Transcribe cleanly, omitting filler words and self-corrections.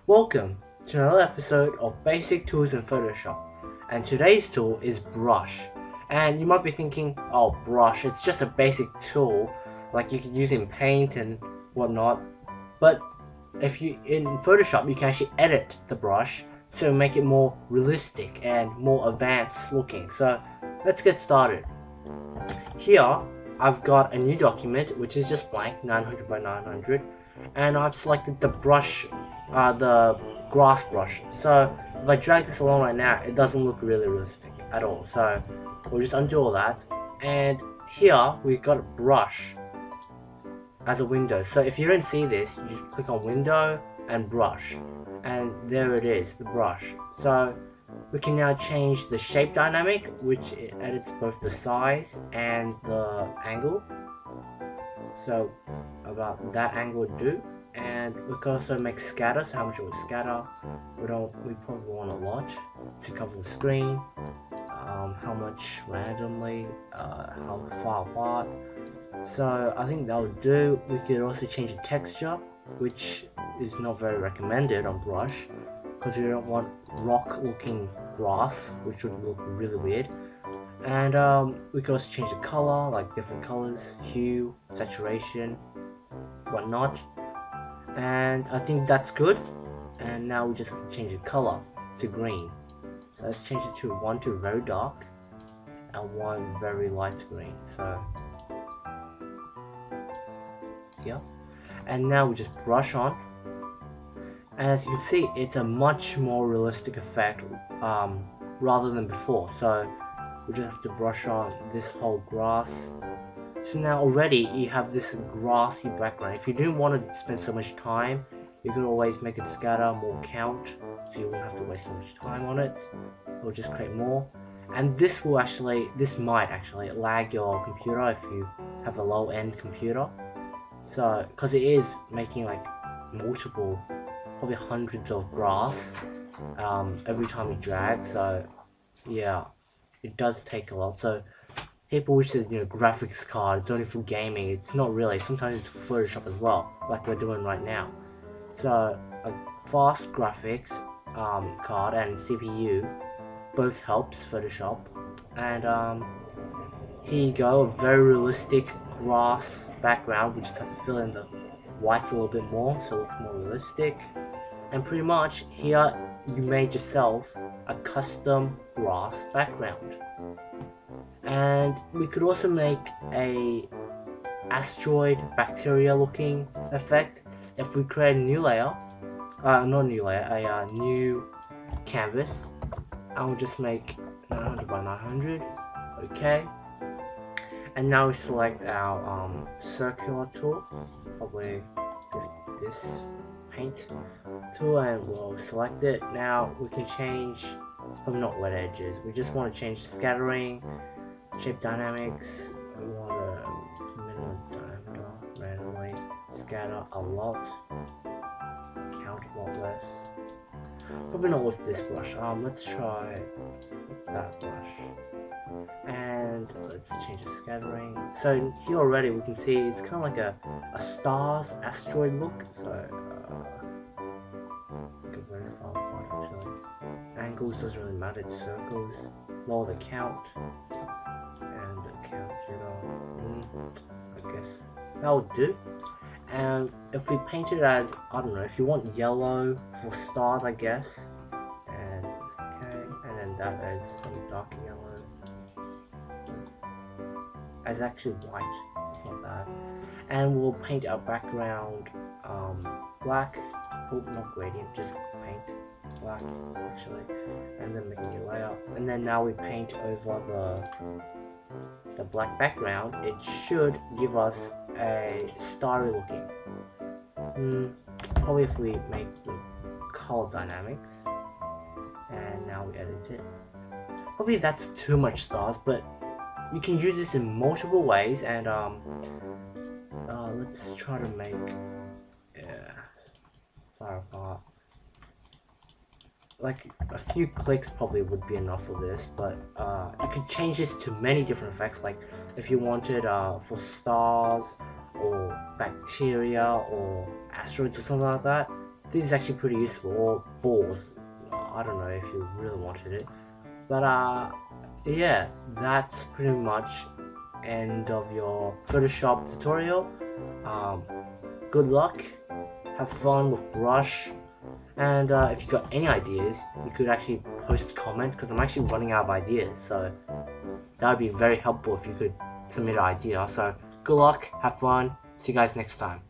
Welcome to another episode of Basic Tools in Photoshop, and today's tool is Brush. And you might be thinking, oh, Brush, it's just a basic tool, like you could use in Paint and whatnot. But if you in Photoshop, you can actually edit the brush to make it more realistic and more advanced looking. So let's get started. Here I've got a new document which is just blank, 900 by 900, and I've selected the brush, the grass brush. So if I drag this along right now, it doesn't look really realistic at all. So we'll just undo all that, and here we've got a brush as a window. So if you don't see this, you just click on window and brush, and there it is, the brush. So we can now change the shape dynamic, which it edits both the size and the angle. So about that angle would do. And we can also make scatter, so how much it would scatter. We probably want a lot to cover the screen. How much randomly, how far apart. So I think that would do. We could also change the texture, which is not very recommended on brush, because we don't want rock looking grass, which would look really weird. And we could also change the color, like different colors, hue, saturation, whatnot. And I think that's good. And now we just have to change the color to green. So let's change it to one to very dark and one very light green. So yeah. And now we just brush on. And as you can see, it's a much more realistic effect rather than before. So we just have to brush on this whole grass. So now already you have this grassy background. If you didn't want to spend so much time, you could always make it scatter, more count, so you won't have to waste so much time on it. Or just create more. And this might actually lag your computer if you have a low-end computer. So, because it is making like multiple, probably hundreds of grass every time you drag. So yeah, it does take a lot. So people wish there's graphics card, it's only for gaming. It's not really. Sometimes it's for Photoshop as well, like we're doing right now. So a fast graphics card and CPU both helps Photoshop. And here you go, a very realistic grass background. We just have to fill in the white a little bit more so it looks more realistic. And pretty much here you made yourself a custom grass background. And we could also make a asteroid bacteria looking effect if we create a new layer, a new canvas. I will just make 900 by 900, okay. And now we select our circular tool, probably this paint tool, and we'll select it. Now we can change, probably not wet edges, we just want to change the scattering, shape dynamics. We want a minimum diameter, randomly scatter a lot, count a lot less. Probably not with this brush. Let's try that brush. And let's change the scattering. So here already we can see it's kind of like a stars asteroid look. So go very far apart actually. Angles doesn't really matter, it's circles. Lower the count. And the count, I guess that would do. And if we paint it as, I don't know, if you want yellow for stars, I guess, and it's okay, and then that is some dark yellow, as actually white, it's not bad. And we'll paint our background black, oh, not gradient, just paint black actually, and then make a new layer. And then now we paint over the black background. It should give us a starry looking. Probably if we make the color dynamics, and now we edit it. Probably that's too much stars, but you can use this in multiple ways. And let's try to make far apart. Like a few clicks probably would be enough for this, but you could change this to many different effects. Like if you wanted for stars or bacteria or asteroids or something like that, this is actually pretty useful, or balls. I don't know if you really wanted it, but yeah, that's pretty much end of your Photoshop tutorial. Good luck, have fun with brush, and if you got any ideas, you could actually post a comment, because I'm actually running out of ideas, so that would be very helpful if you could submit an idea. So good luck, have fun, see you guys next time.